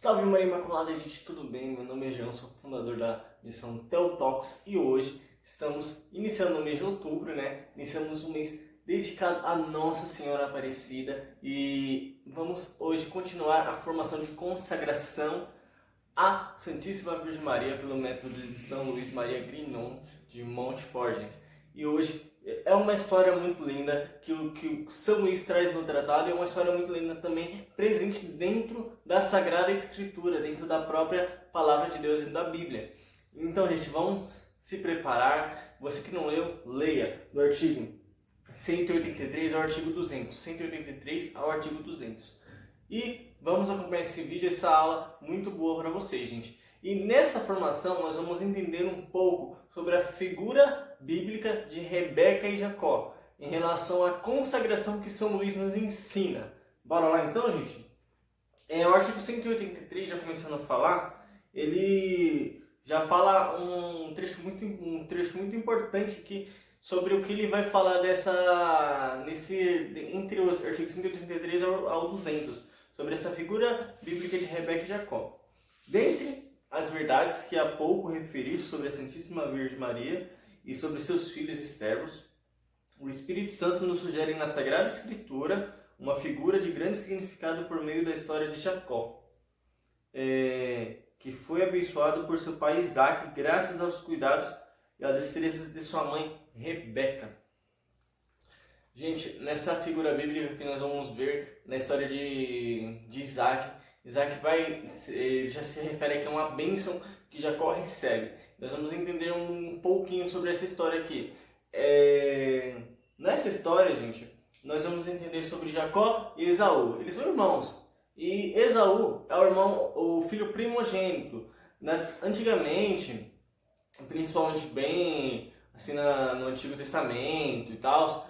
Salve Maria Imaculada, gente, tudo bem? Meu nome é João, sou fundador da missão Theotalks e hoje estamos iniciando o mês de outubro, né? Iniciamos um mês dedicado à Nossa Senhora Aparecida e vamos hoje continuar a formação de consagração à Santíssima Virgem Maria pelo método de São Luís Maria Grignon de Montfort, gente. E hoje é uma história muito linda que o São Luís traz no tratado, e é uma história muito linda também presente dentro da Sagrada Escritura, dentro da própria Palavra de Deus e da Bíblia. Então, gente, vamos se preparar. Você que não leu, leia do artigo 183 ao artigo 200. 183 ao artigo 200. E vamos acompanhar esse vídeo, essa aula muito boa para vocês, gente. E nessa formação nós vamos entender um pouco sobre a figura bíblica de Rebeca e Jacó, em relação à consagração que São Luís nos ensina. Bora lá então, gente? O artigo 183, já começando a falar, ele já fala um trecho muito importante aqui sobre o que ele vai falar entre o artigo 183 ao 200, sobre essa figura bíblica de Rebeca e Jacó. Dentre as verdades que há pouco referi sobre a Santíssima Virgem Maria e sobre seus filhos e servos, o Espírito Santo nos sugere na Sagrada Escritura uma figura de grande significado por meio da história de Jacó, que foi abençoado por seu pai Isaac graças aos cuidados e às destrezas de sua mãe Rebeca. Gente, nessa figura bíblica que nós vamos ver na história de Isaac, ele já se refere aqui a uma bênção que Jacó recebe. Nós vamos entender um pouquinho sobre essa história aqui. Nessa história, gente, nós vamos entender sobre Jacó e Esaú. Eles são irmãos. E Esaú é o filho primogênito. Antigamente, principalmente bem assim no Antigo Testamento e tal,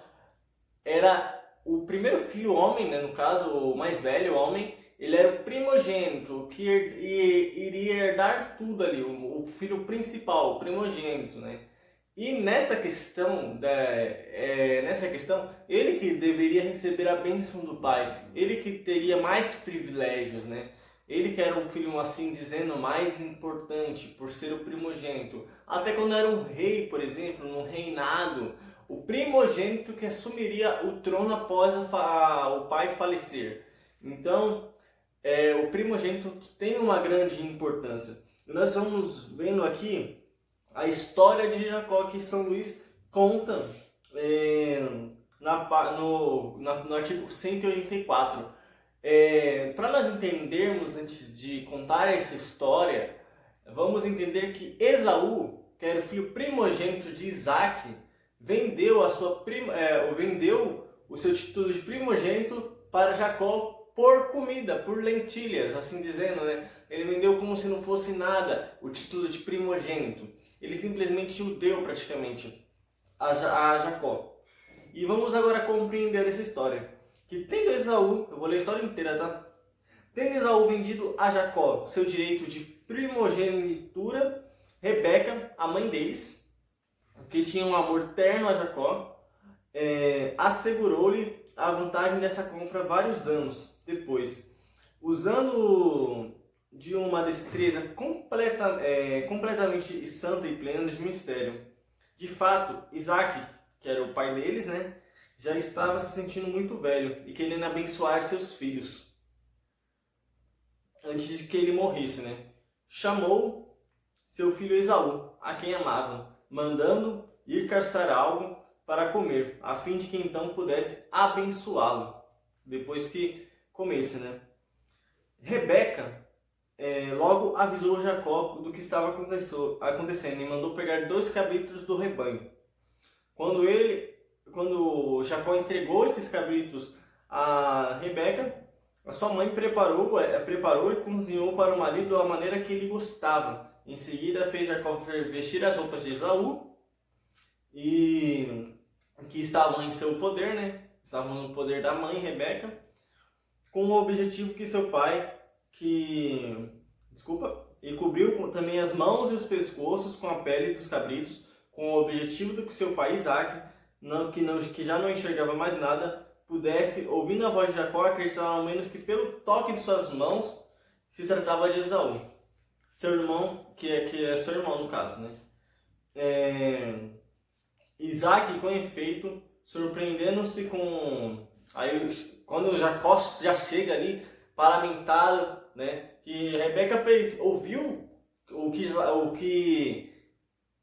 era o primeiro filho homem, né, no caso, o mais velho homem. Ele era o primogênito, que iria herdar tudo ali, o filho principal, o primogênito, né? E nessa questão, ele que deveria receber a bênção do pai, ele que teria mais privilégios, né? Ele que era um filho, assim dizendo, mais importante por ser o primogênito. Até quando era um rei, por exemplo, num reinado, o primogênito que assumiria o trono após o pai falecer. Então, o primogênito tem uma grande importância. Nós vamos vendo aqui a história de Jacó que São Luís conta no artigo 184. Para nós entendermos, antes de contar essa história, vamos entender que Esaú, que era o filho primogênito de Isaac, vendeu o seu título de primogênito para Jacó por comida, por lentilhas, assim dizendo, né? Ele vendeu como se não fosse nada o título de primogênito. Ele simplesmente o deu praticamente a Jacó. E vamos agora compreender essa história. Que tendo Esaú, eu vou ler a história inteira, tá? Tendo Esaú vendido a Jacó seu direito de primogenitura, Rebeca, a mãe deles, que tinha um amor terno a Jacó, assegurou-lhe a vantagem dessa compra vários anos depois, usando de uma destreza completamente santa e plena de mistério. De fato, Isaac, que era o pai deles, né, já estava se sentindo muito velho e querendo abençoar seus filhos antes de que ele morresse, né? Chamou seu filho Esaú, a quem amava, mandando ir caçar algo para comer, a fim de que então pudesse abençoá-lo depois que comesse, né? Rebeca logo avisou Jacó do que estava acontecendo e mandou pegar 2 cabritos do rebanho. Quando Jacó entregou esses cabritos a Rebeca, a sua mãe preparou e cozinhou para o marido da maneira que ele gostava. Em seguida fez Jacó vestir as roupas de Esaú, e que estavam em seu poder, né? Estavam no poder da mãe Rebeca, com o objetivo que seu pai, e cobriu também as mãos e os pescoços com a pele dos cabritos, com o objetivo de que seu pai Isaac, que já não enxergava mais nada, pudesse, ouvindo a voz de Jacó, acreditar ao menos que pelo toque de suas mãos se tratava de Esaú, seu irmão, que é seu irmão no caso, né? Isaac, com efeito, surpreendendo-se com... Aí, quando Jacó já chega ali, paramentado, né? Que Rebeca ouviu o que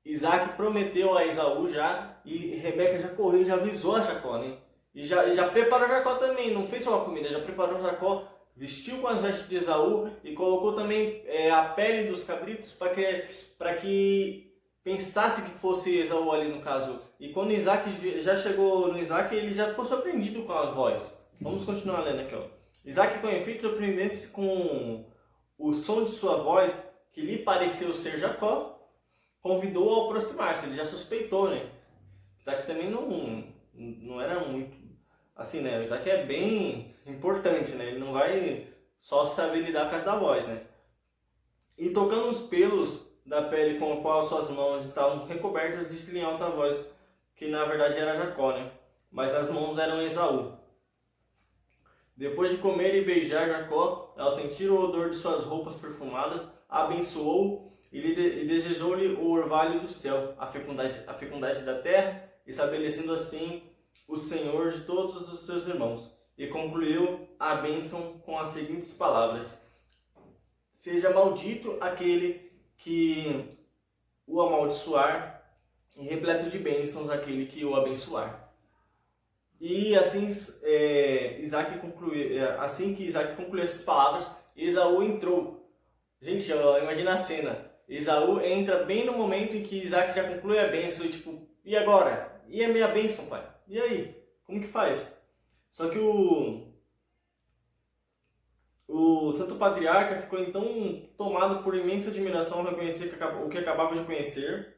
Isaac prometeu a Esaú já, e Rebeca já correu, já avisou a Jacó, né? E já preparou Jacó também, não fez só a comida, já preparou Jacó, vestiu com as vestes de Esaú e colocou também a pele dos cabritos para que pensasse que fosse Esaú ali no caso. E quando Isaac já chegou no Isaac, ele já ficou surpreendido com a voz. Vamos continuar lendo aqui, ó. Isaac, com efeito, surpreendeu-se com o som de sua voz, que lhe pareceu ser Jacó, convidou-o a aproximar-se. Ele já suspeitou, né? Isaac também não era muito assim, né? O Isaac é bem importante, né? Ele não vai só saber lidar com as da voz, né? E tocando os pelos da pele com a qual suas mãos estavam recobertas, disse-lhe em alta voz que na verdade era Jacó, né? Mas nas mãos eram Esaú. Depois de comer e beijar Jacó, ao sentir o odor de suas roupas perfumadas, abençoou e desejou-lhe o orvalho do céu, a fecundidade da terra, estabelecendo assim o Senhor de todos os seus irmãos. E concluiu a bênção com as seguintes palavras: seja maldito aquele que o amaldiçoar, e repleto de bênçãos aquele que o abençoar. E assim, assim que Isaac concluiu essas palavras, Esaú entrou. Gente, imagina a cena. Esaú entra bem no momento em que Isaac já conclui a bênção, e tipo, e agora? E a minha bênção, pai? E aí? Como que faz? Só que o Santo Patriarca ficou então tomado por imensa admiração ao reconhecer o que acabava de conhecer.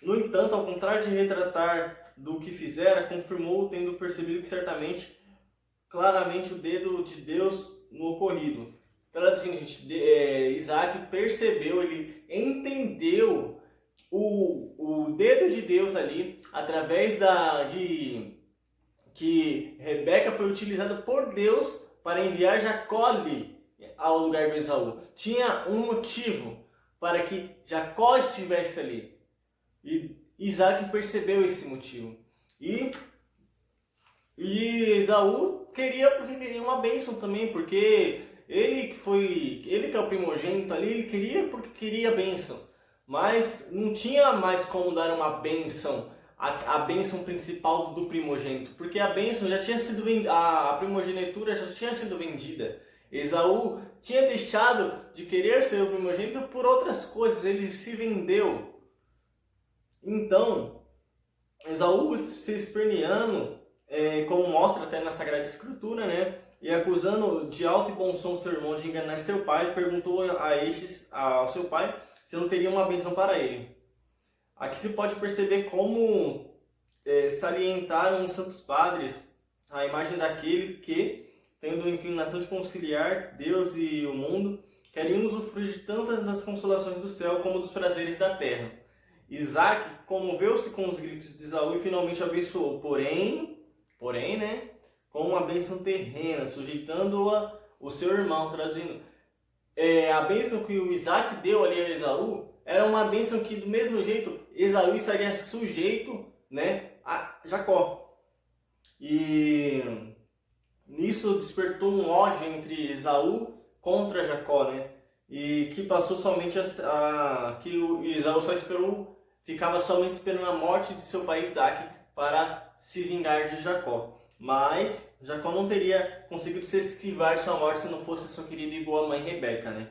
No entanto, ao contrário de retratar do que fizera, confirmou, tendo percebido que claramente o dedo de Deus no ocorrido. Traduzindo, gente, Isaac percebeu, ele entendeu o dedo de Deus ali, através que Rebeca foi utilizada por Deus para enviar Jacó ali ao lugar do Esaú. Tinha um motivo para que Jacó estivesse ali. E Isaac percebeu esse motivo. E Esaú queria uma bênção também, porque ele que é o primogênito ali, ele queria porque queria a bênção. Mas não tinha mais como dar uma bênção, a bênção principal do primogênito, porque a bênção já tinha sido a primogenitura já tinha sido vendida. Esaú tinha deixado de querer ser o primogênito por outras coisas, ele se vendeu. Então, Esaú se esperneando, como mostra até na Sagrada Escritura, né? E acusando de alto e bom som seu irmão de enganar seu pai, perguntou ao seu pai se não teria uma bênção para ele. Aqui se pode perceber como salientaram os santos padres a imagem daquele que, tendo a inclinação de conciliar Deus e o mundo, queriam usufruir de tantas das consolações do céu como dos prazeres da terra. Isaac comoveu-se com os gritos de Esaú e finalmente abençoou, porém, né, com uma bênção terrena, sujeitando-a o seu irmão, traduzindo. A bênção que o Isaac deu ali a Esaú era uma bênção que, do mesmo jeito, Esaú estaria sujeito, né, a Jacó. E nisso despertou um ódio entre Esaú contra Jacó, né? E que passou somente que o Esaú ficava somente esperando a morte de seu pai Isaac para se vingar de Jacó. Mas Jacó não teria conseguido se esquivar de sua morte se não fosse sua querida e boa mãe Rebeca, né?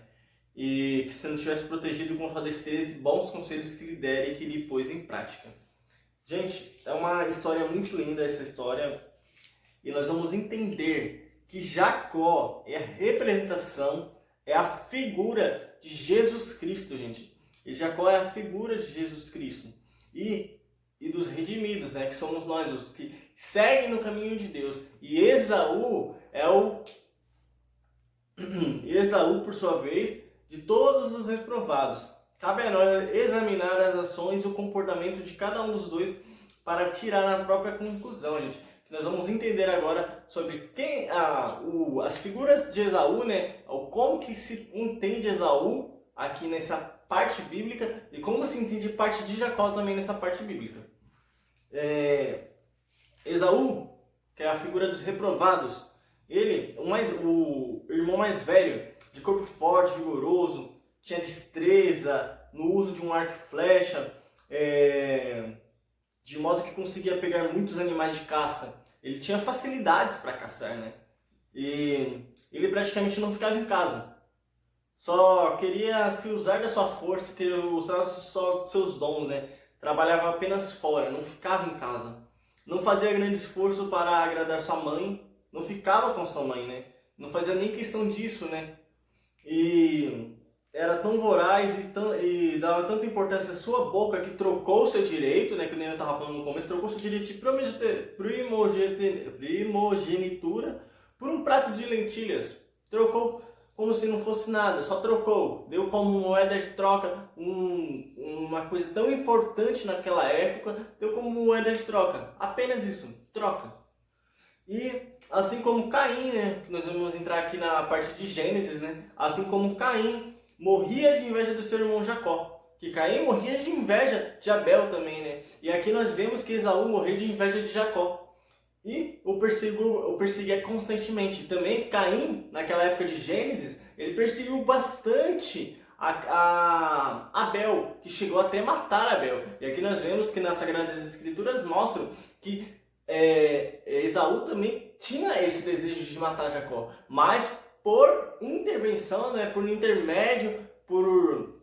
E que se não tivesse protegido com sua destreza e bons conselhos que lhe dera e que lhe pôs em prática. Gente, é uma história muito linda essa história. E nós vamos entender que Jacó é a representação, é a figura de Jesus Cristo, gente. E Jacó é a figura de Jesus Cristo. E dos redimidos, né? Que somos nós, os que seguem no caminho de Deus. E Esaú Esaú, por sua vez, de todos os reprovados. Cabe a nós examinar as ações e o comportamento de cada um dos dois para tirar a própria conclusão, gente. Que nós vamos entender agora sobre as figuras de Esaú, né? Como que se entende Esaú aqui nessa parte bíblica e como se entende parte de Jacó também nessa parte bíblica. Esaú, que é a figura dos reprovados, ele, o irmão mais velho, de corpo forte, vigoroso, tinha destreza no uso de um arco e flecha, de modo que conseguia pegar muitos animais de caça. Ele tinha facilidades para caçar, né? E ele praticamente não ficava em casa. Só queria se usar da sua força, queria usar só dos seus dons, né? Trabalhava apenas fora, não ficava em casa. Não fazia grande esforço para agradar sua mãe, não ficava com sua mãe, né? Não fazia nem questão disso, né? E era tão voraz e dava tanta importância à sua boca que trocou o seu direito, né, que nem eu estava falando no começo, trocou o seu direito de primogenitura por um prato de lentilhas. Trocou como se não fosse nada, só trocou. Deu como moeda de troca uma coisa tão importante naquela época, deu como moeda de troca. Apenas isso, troca. E assim como Caim, né, que nós vamos entrar aqui na parte de Gênesis, né, assim como Caim morria de inveja do seu irmão Jacó, que Caim morria de inveja de Abel também, né? E aqui nós vemos que Esaú morreu de inveja de Jacó e o perseguia constantemente. Também Caim, naquela época de Gênesis, ele perseguiu bastante a Abel, que chegou até matar Abel. E aqui nós vemos que nas Sagradas Escrituras mostram que Esaú também tinha esse desejo de matar Jacó, mas por intervenção, né, por intermédio, por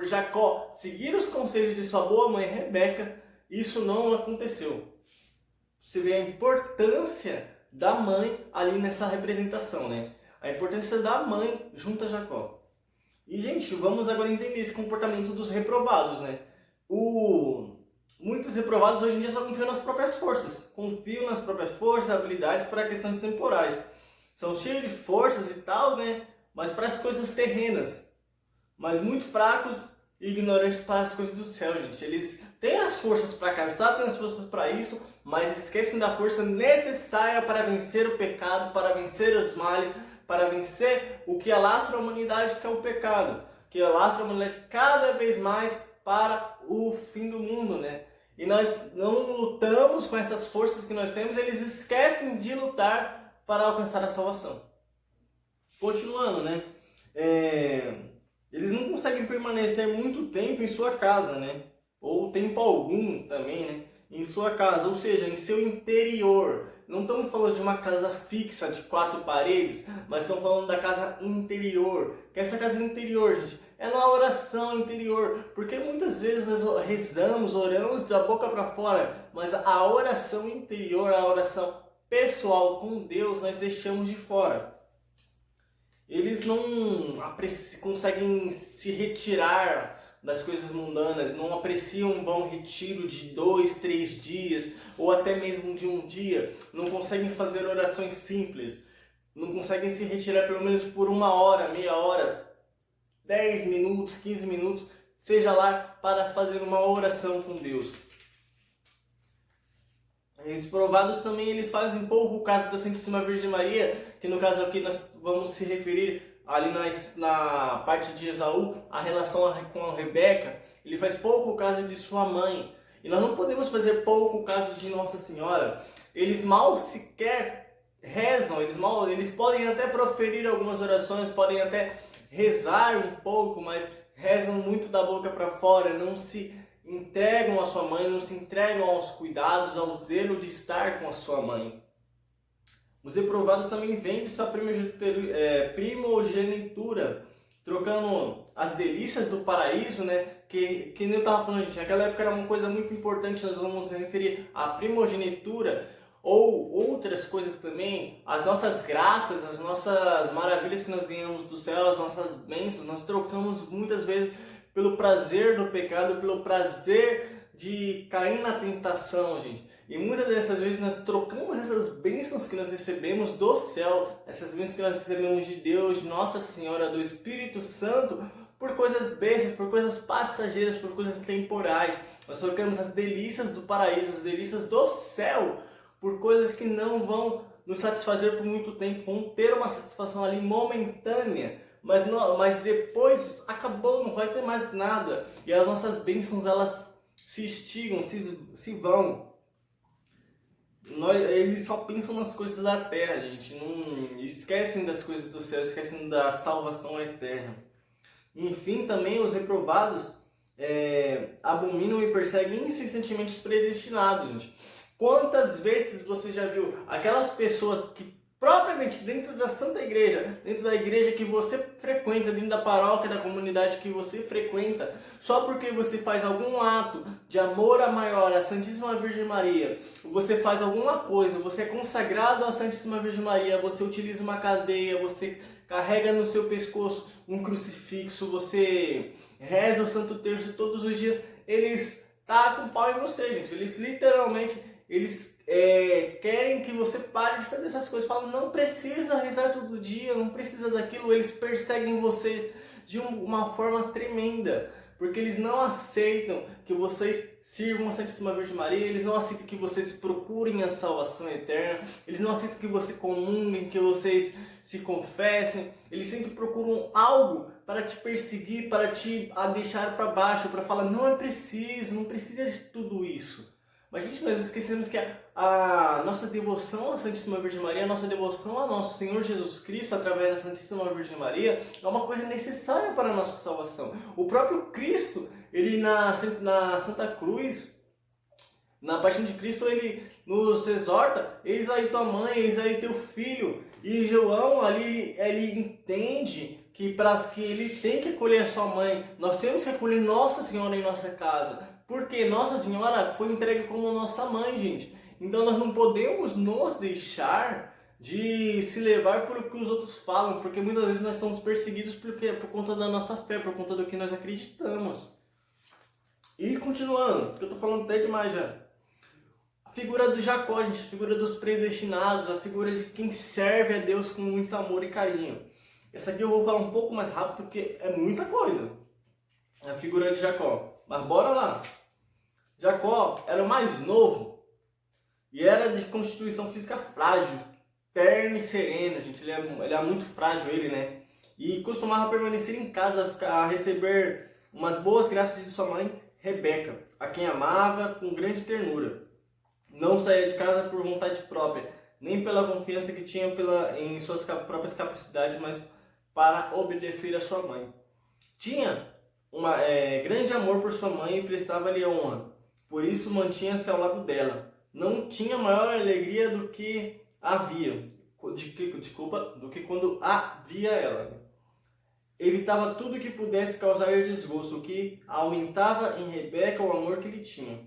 Jacó seguir os conselhos de sua boa mãe Rebeca, isso não aconteceu. Você vê a importância da mãe ali nessa representação, né? A importância da mãe junto a Jacó. E, gente, vamos agora entender esse comportamento dos reprovados, né? Muitos reprovados hoje em dia só confiam nas próprias forças. Confiam nas próprias forças, habilidades para questões temporais. São cheios de forças e tal, né? Mas para as coisas terrenas. Mas muito fracos e ignorantes para as coisas do céu, gente. Eles têm as forças para caçar, têm as forças para isso, mas esquecem da força necessária para vencer o pecado, para vencer os males, para vencer o que alastra a humanidade, que é o pecado. Que alastra a humanidade cada vez mais para o fim do mundo, né? E nós não lutamos com essas forças que nós temos, eles esquecem de lutar para alcançar a salvação. Continuando, né? Eles não conseguem permanecer muito tempo em sua casa, né? Ou tempo algum também, né? Em sua casa, ou seja, em seu interior. Não estamos falando de uma casa fixa de 4 paredes, mas estamos falando da casa interior. Que essa casa interior, gente, é na oração interior. Porque muitas vezes nós rezamos, oramos da boca para fora, mas a oração interior, a oração pessoal com Deus, nós deixamos de fora. Eles não conseguem se retirar das coisas mundanas, não apreciam um bom retiro de 2, 3 dias, ou até mesmo de um dia, não conseguem fazer orações simples, não conseguem se retirar pelo menos por 1 hora, meia hora, 10 minutos, 15 minutos, seja lá para fazer uma oração com Deus. Os provados também eles fazem pouco o caso da Santíssima Virgem Maria, que no caso aqui nós vamos se referir ali na parte de Esaú, a relação com a Rebeca, ele faz pouco o caso de sua mãe. E nós não podemos fazer pouco o caso de Nossa Senhora. Eles mal sequer rezam, eles podem até proferir algumas orações, podem até rezar um pouco, mas rezam muito da boca para fora, não se entregam à sua mãe, não se entregam aos cuidados, ao zelo de estar com a sua mãe. Os reprovados também vendem sua primogenitura, trocando as delícias do paraíso, né? Que nem eu estava falando, gente, naquela época era uma coisa muito importante, nós vamos referir à primogenitura, ou outras coisas também, as nossas graças, as nossas maravilhas que nós ganhamos do céu, as nossas bênçãos, nós trocamos muitas vezes pelo prazer do pecado, pelo prazer de cair na tentação, gente. E muitas dessas vezes nós trocamos essas bênçãos que nós recebemos do céu, essas bênçãos que nós recebemos de Deus, de Nossa Senhora, do Espírito Santo, por coisas bestas, por coisas passageiras, por coisas temporais. Nós trocamos as delícias do paraíso, as delícias do céu, por coisas que não vão nos satisfazer por muito tempo, vão ter uma satisfação ali momentânea, mas depois acabou, não vai ter mais nada. E as nossas bênçãos, elas se extingam, se vão. Eles só pensam nas coisas da terra, gente. Não esquecem das coisas do céu, esquecem da salvação eterna. Enfim, também os reprovados abominam e perseguem incessantemente os predestinados, gente. Quantas vezes você já viu aquelas pessoas que propriamente dentro da Santa Igreja, dentro da igreja que você frequenta, dentro da paróquia, da comunidade que você frequenta, só porque você faz algum ato de amor a maior, à Santíssima Virgem Maria, você faz alguma coisa, você é consagrado à Santíssima Virgem Maria, você utiliza uma cadeia, você carrega no seu pescoço um crucifixo, você reza o Santo Terço todos os dias, eles tacam pau em você, gente. Eles literalmente, querem que você pare de fazer essas coisas. Falam, não precisa rezar todo dia, não precisa daquilo. Eles perseguem você de uma forma tremenda, porque eles não aceitam que vocês sirvam a Santíssima Virgem Maria, eles não aceitam que vocês procurem a salvação eterna, eles não aceitam que vocês comunguem, que vocês se confessem. Eles sempre procuram algo para te perseguir, para te deixar para baixo, para falar, não é preciso, não precisa de tudo isso. Mas, gente, nós esquecemos que a nossa devoção à Santíssima Virgem Maria, a nossa devoção ao nosso Senhor Jesus Cristo através da Santíssima Virgem Maria é uma coisa necessária para a nossa salvação. O próprio Cristo, ele na Santa Cruz, na Paixão de Cristo, ele nos exorta, eis aí tua mãe, eis aí teu filho. E João ali, ele entende que ele tem que acolher a sua mãe, nós temos que acolher Nossa Senhora em nossa casa. Porque Nossa Senhora foi entregue como nossa mãe, gente. Então nós não podemos nos deixar de se levar por o que os outros falam, porque muitas vezes nós somos perseguidos por conta da nossa fé, por conta do que nós acreditamos. E continuando, porque eu estou falando até demais já. A figura do Jacó, gente, a figura dos predestinados, a figura de quem serve a Deus com muito amor e carinho. Essa aqui eu vou falar um pouco mais rápido, porque é muita coisa. A figura de Jacó. Mas bora lá. Jacó era o mais novo e era de constituição física frágil, terno e sereno, gente. Ele é muito frágil, né? E costumava permanecer em casa, a receber umas boas graças de sua mãe, Rebeca, a quem amava com grande ternura. Não saía de casa por vontade própria, nem pela confiança que tinha em suas próprias capacidades, mas para obedecer a sua mãe. Tinha grande amor por sua mãe e prestava-lhe honra. Por isso mantinha-se ao lado dela. Não tinha maior alegria do que do que quando havia ela. Evitava tudo que pudesse causar desgosto, o que aumentava em Rebeca o amor que lhe tinha.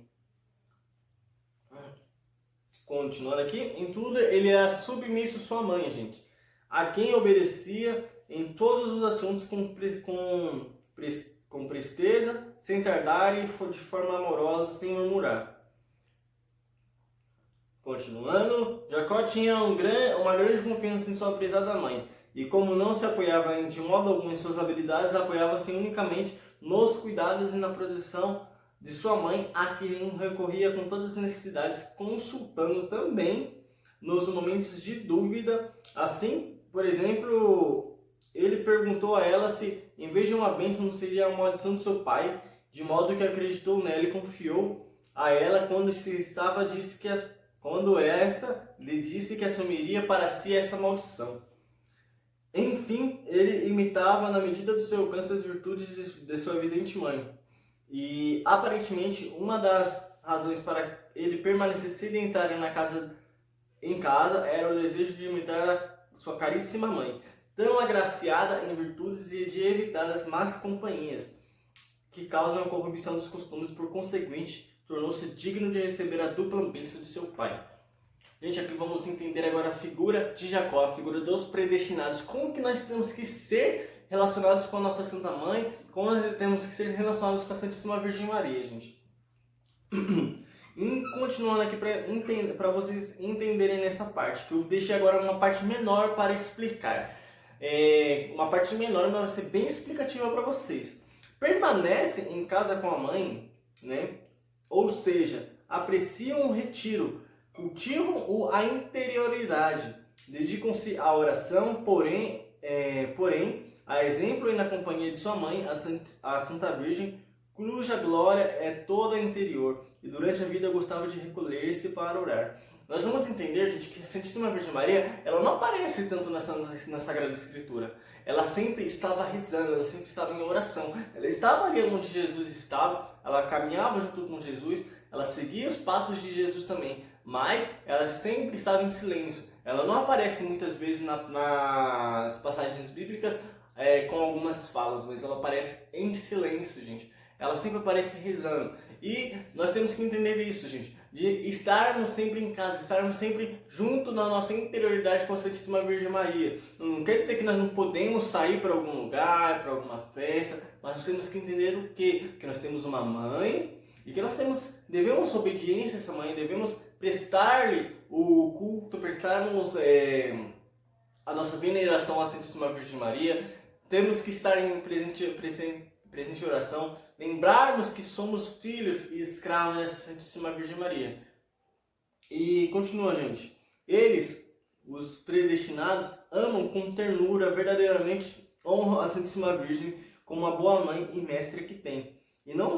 Continuando aqui, em tudo ele era submisso à sua mãe, gente, a quem obedecia em todos os assuntos com presteza, sem tardar e de forma amorosa, sem murmurar. Continuando, Jacó tinha uma grande confiança em sua prezada mãe, e como não se apoiava de modo algum em suas habilidades, apoiava-se unicamente nos cuidados e na proteção de sua mãe, a quem recorria com todas as necessidades, consultando também nos momentos de dúvida. Assim, por exemplo, ele perguntou a ela se, em vez de uma bênção, não seria a maldição de seu pai, de modo que acreditou nela e confiou a ela quando esta lhe disse que assumiria para si essa maldição. Enfim, ele imitava na medida do seu alcance as virtudes de sua evidente mãe. E aparentemente uma das razões para ele permanecer sedentário em casa era o desejo de imitar a sua caríssima mãe, tão agraciada em virtudes e de evitar as más companhias que causam a corrupção dos costumes, por conseguinte, tornou-se digno de receber a dupla bênção de seu pai. Gente, aqui vamos entender agora a figura de Jacó, a figura dos predestinados. Como que nós temos que ser relacionados com a nossa Santa Mãe, como nós temos que ser relacionados com a Santíssima Virgem Maria, gente. E continuando aqui para vocês entenderem nessa parte, que eu deixei agora uma parte menor para explicar. uma parte menor, mas vai ser bem explicativa para vocês. Permanece em casa com a mãe, né? Ou seja, apreciam o retiro, cultivam a interioridade, dedicam-se à oração, porém, a exemplo e na companhia de sua mãe, a Santa Virgem, cuja glória é toda interior, e durante a vida gostava de recolher-se para orar. Nós vamos entender, gente, que a Santíssima Virgem Maria, ela não aparece tanto na Sagrada Escritura. Ela sempre estava rezando, ela sempre estava em oração. Ela estava ali onde Jesus estava, ela caminhava junto com Jesus, ela seguia os passos de Jesus também, mas ela sempre estava em silêncio. Ela não aparece muitas vezes nas passagens bíblicas com algumas falas, mas ela aparece em silêncio, gente. Ela sempre aparece rezando. E nós temos que entender isso, gente, de estarmos sempre em casa, estarmos sempre junto na nossa interioridade com a Santíssima Virgem Maria. Não quer dizer que nós não podemos sair para algum lugar, para alguma festa, mas nós temos que entender o quê? Que nós temos uma mãe e que nós devemos obediência a essa mãe, devemos prestar-lhe o culto, prestarmos a nossa veneração à Santíssima Virgem Maria. Temos que estar em presente oração, lembrarmos que somos filhos e escravos da Santíssima Virgem Maria. E continua, gente. Eles, os predestinados, amam com ternura, verdadeiramente honram a Santíssima Virgem como uma boa mãe e mestra que tem. E não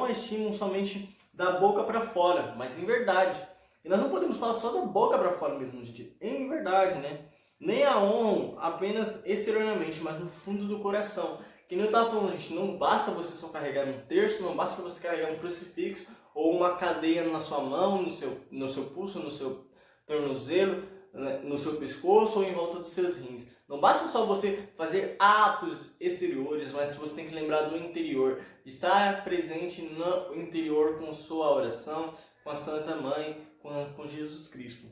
a estimam somente da boca para fora, mas em verdade. E nós não podemos falar só da boca para fora mesmo, gente. Em verdade, né? Nem a honram apenas exteriormente, mas no fundo do coração. Que nem eu estava falando, gente, não basta você só carregar um terço, não basta você carregar um crucifixo ou uma cadeia na sua mão, no seu pulso, no seu tornozelo, né, no seu pescoço ou em volta dos seus rins. Não basta só você fazer atos exteriores, mas você tem que lembrar do interior, de estar presente no interior com sua oração, com a Santa Mãe, com Jesus Cristo.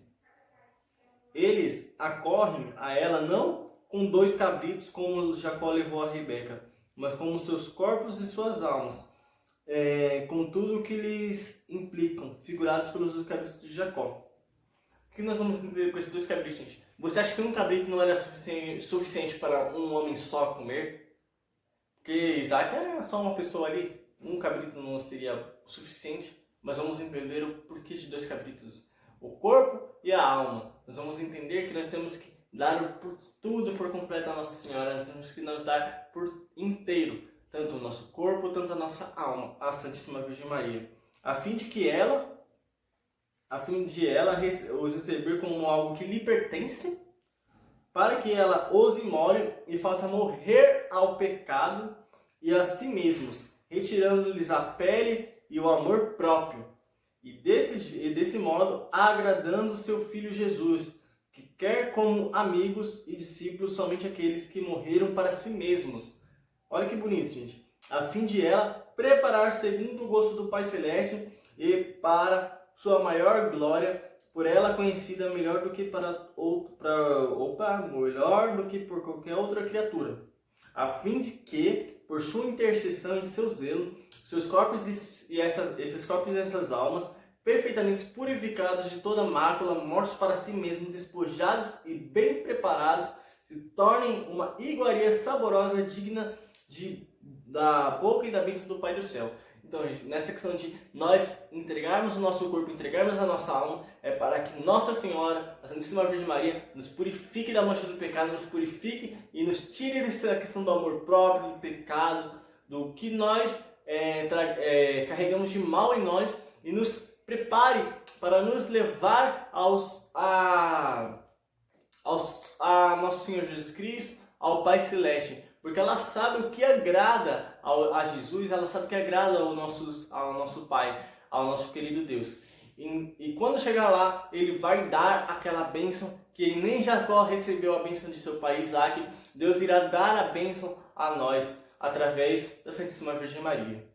Eles acorrem a ela não com 2 cabritos como Jacó levou a Rebeca, mas com seus corpos e suas almas, com tudo o que lhes implicam, figurados pelos 2 cabritos de Jacó. O que nós vamos entender com esses 2 cabritos, gente? Você acha que um cabrito não era suficiente para um homem só comer? Porque Isaac era só uma pessoa ali, um cabrito não seria suficiente, mas vamos entender o porquê de 2 cabritos, o corpo e a alma. Nós vamos entender que nós temos que dar por tudo por completo a Nossa Senhora, nós temos que nos dar por inteiro, tanto o nosso corpo, tanto a nossa alma, a Santíssima Virgem Maria, a fim de ela os receber como algo que lhe pertence, para que ela os imole e faça morrer ao pecado e a si mesmos, retirando-lhes a pele e o amor próprio, e desse modo agradando seu Filho Jesus, que quer como amigos e discípulos somente aqueles que morreram para si mesmos. Olha que bonito, gente. A fim de ela preparar segundo o gosto do Pai Celeste e para sua maior glória, por ela conhecida melhor do que melhor do que por qualquer outra criatura, a fim de que, por sua intercessão e seu zelo, seus corpos esses corpos e essas almas, perfeitamente purificados de toda mácula, mortos para si mesmos, despojados e bem preparados, se tornem uma iguaria saborosa digna da boca e da bênção do Pai do céu. Então, gente, nessa questão de nós entregarmos o nosso corpo, entregarmos a nossa alma, é para que Nossa Senhora, a Santíssima Virgem Maria, nos purifique da mancha do pecado, nos purifique e nos tire dessa questão do amor próprio, do pecado, do que nós carregamos de mal em nós, e nos prepare para nos levar a Nosso Senhor Jesus Cristo, ao Pai Celeste. Porque ela sabe o que agrada a Jesus, ela sabe o que agrada ao nosso Pai, ao nosso querido Deus. E quando chegar lá, ele vai dar aquela bênção que nem Jacó recebeu a bênção de seu pai Isaac. Deus irá dar a bênção a nós, através da Santíssima Virgem Maria.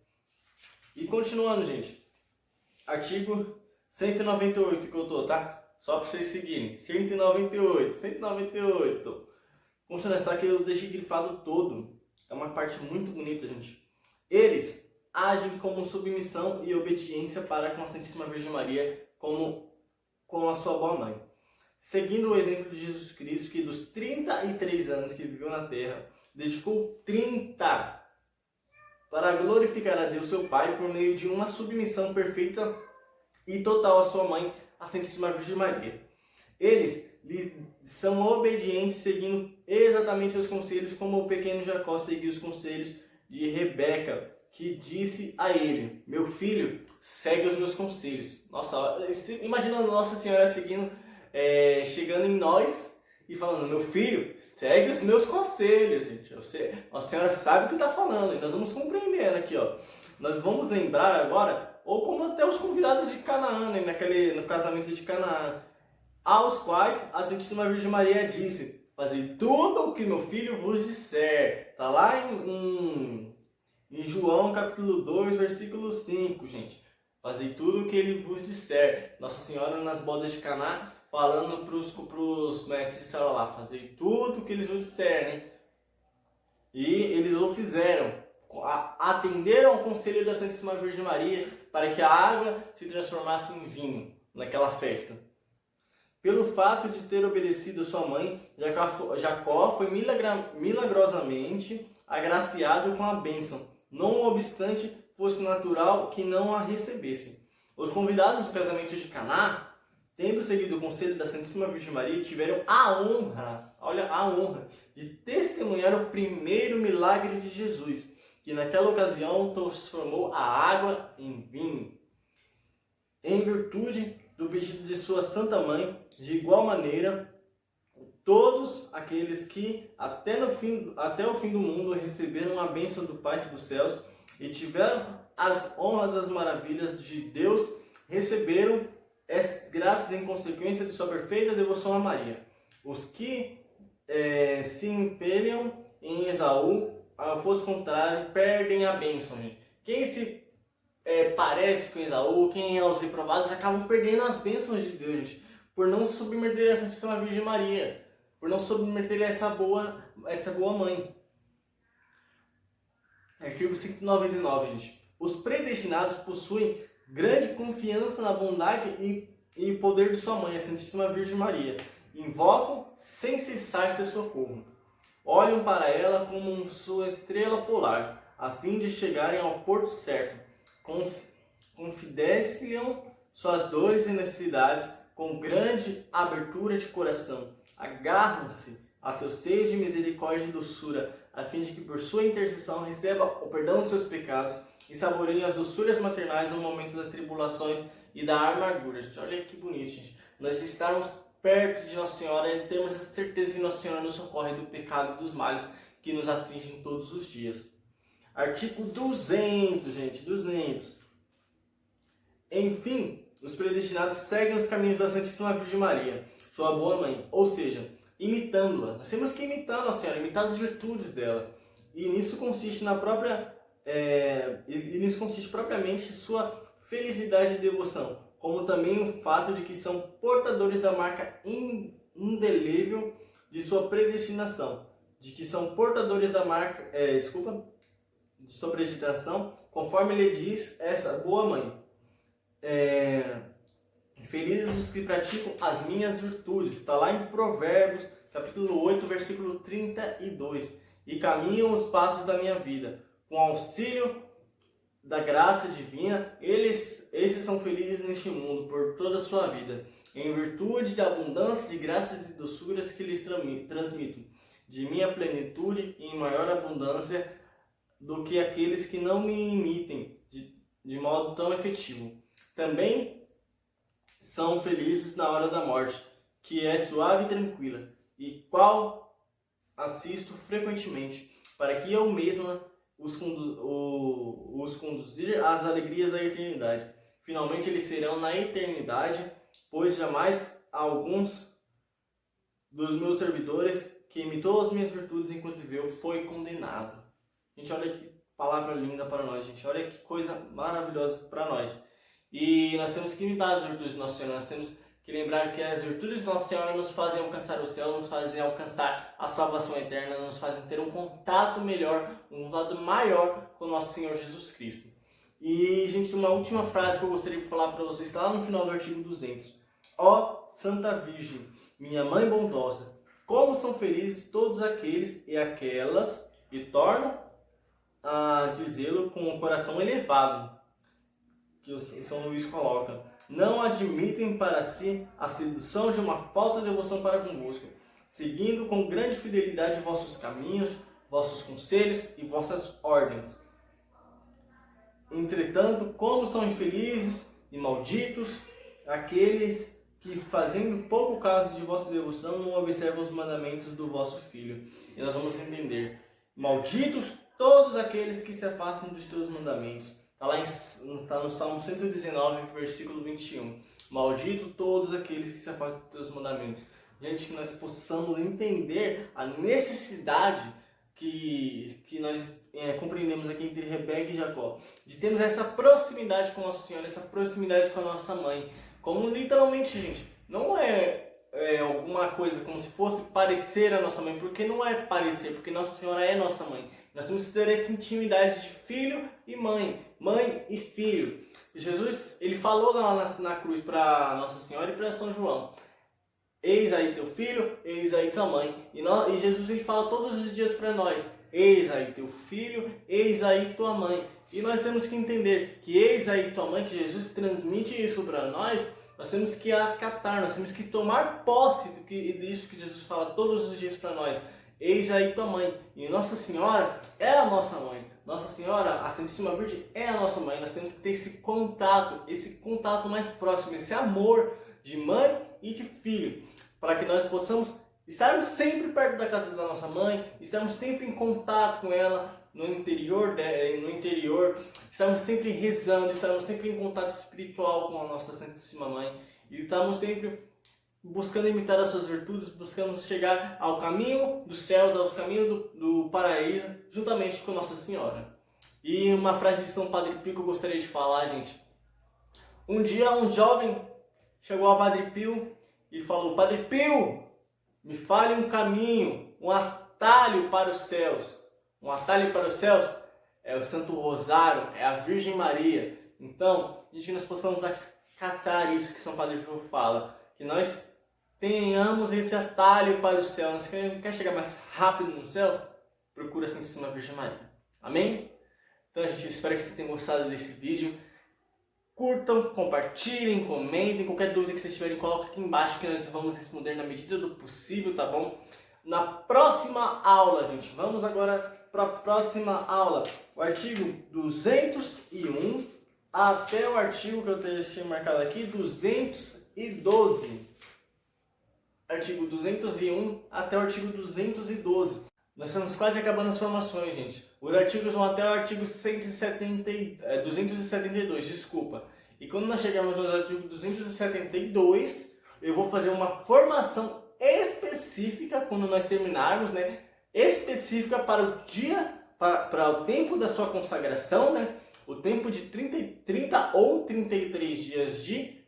E continuando, gente. Artigo 198 que eu tô, tá? Só para vocês seguirem. 198. Vamos nessa que eu deixei grifado todo. É uma parte muito bonita, gente. Eles agem como submissão e obediência para com a Santíssima Virgem Maria, como com a sua boa mãe. seguindo o exemplo de Jesus Cristo, que dos 33 anos que viveu na terra, dedicou 30 para glorificar a Deus, seu Pai, por meio de uma submissão perfeita e total à sua mãe, a Santíssima Virgem Maria. Eles são obedientes, seguindo exatamente seus conselhos, como o pequeno Jacó seguiu os conselhos de Rebeca, que disse a ele: meu filho, segue os meus conselhos. Nossa, imaginando Nossa Senhora seguindo, chegando em nós e falando: meu filho, segue os meus conselhos, gente. Nossa Senhora sabe o que está falando e nós vamos compreendendo aqui, ó. Nós vamos lembrar agora, ou como até os convidados de Canaã, né, no casamento de Canaã, aos quais a Santíssima Virgem Maria disse: fazei tudo o que meu filho vos disser. Está lá em João capítulo 2, versículo 5, gente. Fazei tudo o que ele vos disser. Nossa Senhora nas bodas de Caná, falando para os mestres de sala lá: fazei tudo o que eles vos disser, né? E eles o fizeram. Atenderam ao conselho da Santíssima Virgem Maria para que a água se transformasse em vinho naquela festa. Pelo fato de ter obedecido a sua mãe, Jacó foi milagrosamente agraciado com a bênção, não obstante fosse natural que não a recebessem. Os convidados do casamento de Caná, tendo seguido o conselho da Santíssima Virgem Maria, tiveram a honra, olha a honra, de testemunhar o primeiro milagre de Jesus, que naquela ocasião transformou a água em vinho. Em virtude do pedido de sua Santa Mãe, de igual maneira, todos aqueles que até o fim do mundo receberam a bênção do Pai dos céus e tiveram as honras das maravilhas de Deus, receberam essas graças em consequência de sua perfeita devoção a Maria. Os que se empenham em Esaú, ao fosse contrário, perdem a bênção. Gente. Quem se parece com Esaú, quem é os reprovados, acabam perdendo as bênçãos de Deus, gente, por não se submeter à Santíssima Virgem Maria, por não se submeter a essa boa mãe. Artigo 199, gente. Os predestinados possuem grande confiança na bondade e poder de sua mãe, a Santíssima Virgem Maria. Invocam sem cessar seu socorro. Olham para ela como sua estrela polar, a fim de chegarem ao porto certo. Confidenciam suas dores e necessidades com grande abertura de coração. Agarram-se a seus seios de misericórdia e doçura, a fim de que por sua intercessão receba o perdão dos seus pecados e saboreiem as doçuras maternais no momento das tribulações e da amargura. Gente, olha que bonito, gente. Nós estarmos perto de Nossa Senhora e temos essa certeza que Nossa Senhora nos socorre do pecado e dos males que nos afligem todos os dias. Artigo 200, gente, 200. Enfim, os predestinados seguem os caminhos da Santíssima Virgem Maria, sua boa mãe, ou seja, imitando-a. Nós temos que imitar Nossa Senhora, imitar as virtudes dela. E nisso consiste propriamente sua felicidade e devoção, como também o fato de que são portadores da marca indelével de sua predestinação, de sua predestinação, conforme lhe diz essa boa mãe. Felizes os que praticam as minhas virtudes, está lá em Provérbios, capítulo 8, versículo 32, e caminham os passos da minha vida, com auxílio da graça divina, esses são felizes neste mundo por toda a sua vida, em virtude da abundância de graças e doçuras que lhes transmito, de minha plenitude e em maior abundância do que aqueles que não me imitem de modo tão efetivo. Também são felizes na hora da morte, que é suave e tranquila, e qual assisto frequentemente, para que eu mesma os conduzir às alegrias da eternidade. Finalmente eles serão na eternidade, pois jamais alguns dos meus servidores que imitou as minhas virtudes enquanto viveu foi condenado. Gente, olha que palavra linda para nós, gente. Olha que coisa maravilhosa para nós. E nós temos que imitar as virtudes de Nossa Senhora. Nós temos que lembrar que as virtudes de Nossa Senhora nos fazem alcançar o céu, nos fazem alcançar a salvação eterna, nos fazem ter um contato melhor, um contato maior com o nosso Senhor Jesus Cristo. E, gente, uma última frase que eu gostaria de falar para vocês, lá no final do artigo 200. Ó Santa Virgem, minha mãe bondosa. Como são felizes todos aqueles e aquelas que tornam a dizê-lo com o coração elevado, que o São Luís coloca. Não admitem para si a sedução de uma falta de devoção para convosco, seguindo com grande fidelidade vossos caminhos, vossos conselhos e vossas ordens. Entretanto, como são infelizes e malditos aqueles que, fazendo pouco caso de vossa devoção, não observam os mandamentos do vosso Filho. E nós vamos entender: malditos todos aqueles que se afastam dos teus mandamentos. Está no Salmo 119, versículo 21. Maldito todos aqueles que se afastam dos teus mandamentos. Gente, que nós possamos entender a necessidade que nós compreendemos aqui entre Rebeca e Jacó, de termos essa proximidade com Nossa Senhora, essa proximidade com a nossa mãe. Como literalmente, gente, não é alguma coisa como se fosse parecer a nossa mãe, porque não é parecer, porque Nossa Senhora é nossa mãe. Nós temos que ter essa intimidade de filho e mãe, mãe e filho. E Jesus, ele falou lá na cruz para Nossa Senhora e para São João: eis aí teu filho, eis aí tua mãe. E Jesus, ele fala todos os dias para nós: eis aí teu filho, eis aí tua mãe. E nós temos que entender que eis aí tua mãe, que Jesus transmite isso para nós. Nós temos que acatar, nós temos que tomar posse disso que Jesus fala todos os dias para nós. Eis aí tua mãe. E Nossa Senhora é a nossa mãe. Nossa Senhora, a Santíssima Virgem, é a nossa mãe. Nós temos que ter esse contato mais próximo, esse amor de mãe e de filho, para que nós possamos estarmos sempre perto da casa da nossa mãe, estarmos sempre em contato com ela, no interior, estamos sempre rezando, estamos sempre em contato espiritual com a nossa Santíssima Mãe, e estamos sempre buscando imitar as suas virtudes, buscando chegar ao caminho dos céus, ao caminho do paraíso, juntamente com Nossa Senhora. E uma frase de São Padre Pio que eu gostaria de falar, gente. Um dia um jovem chegou a Padre Pio e falou: Padre Pio, me fale um caminho, um atalho para os céus. Um atalho para os céus é o Santo Rosário, é a Virgem Maria. Então, que nós possamos acatar isso que São Padre Pio fala, que nós tenhamos esse atalho para o céu. Nós quer chegar mais rápido no céu? Procura a Santíssima Virgem Maria. Amém? Então, gente, espero que vocês tenham gostado desse vídeo. Curtam, compartilhem, comentem. Qualquer dúvida que vocês tiverem, coloca aqui embaixo que nós vamos responder na medida do possível, tá bom? Na próxima aula, gente, vamos agora para a próxima aula. O artigo 201 até o artigo que eu deixei marcado aqui, 212. Artigo 201 até o artigo 212. Nós estamos quase acabando as formações, gente. Os artigos vão até o artigo 272, desculpa. E quando nós chegarmos no artigo 272, eu vou fazer uma formação específica quando nós terminarmos, né? Específica para o dia, para o tempo da sua consagração, né? O tempo de 30 ou 33 dias de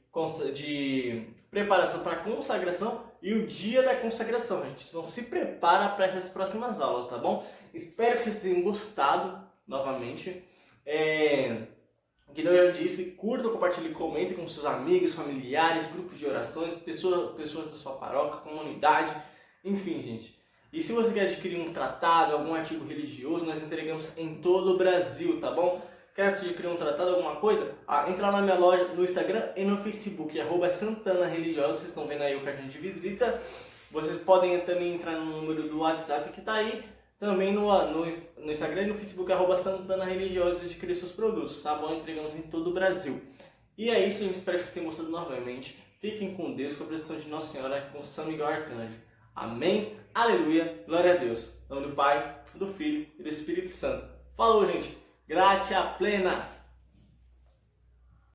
preparação para a consagração e o dia da consagração. A gente então se prepara para essas próximas aulas, tá bom? Espero que vocês tenham gostado novamente. Que eu já disse, curta, compartilhe, comente com seus amigos, familiares, grupos de orações, pessoas da sua paróquia, comunidade, enfim, gente. E se você quer adquirir um tratado, algum artigo religioso, nós entregamos em todo o Brasil, tá bom? Quer adquirir um tratado, alguma coisa? Entra lá na minha loja, no Instagram e no Facebook, @Santana Religiosa, vocês estão vendo aí o cartão de visita. Vocês podem também entrar no número do WhatsApp que está aí, também no Instagram e no Facebook, @Santana Religiosa, adquirir seus produtos, tá bom? Entregamos em todo o Brasil. E é isso, eu espero que vocês tenham gostado novamente. Fiquem com Deus, com a proteção de Nossa Senhora, com São Miguel Arcanjo. Amém? Aleluia, glória a Deus. Em nome do Pai, do Filho e do Espírito Santo. Falou, gente. Gratia plena.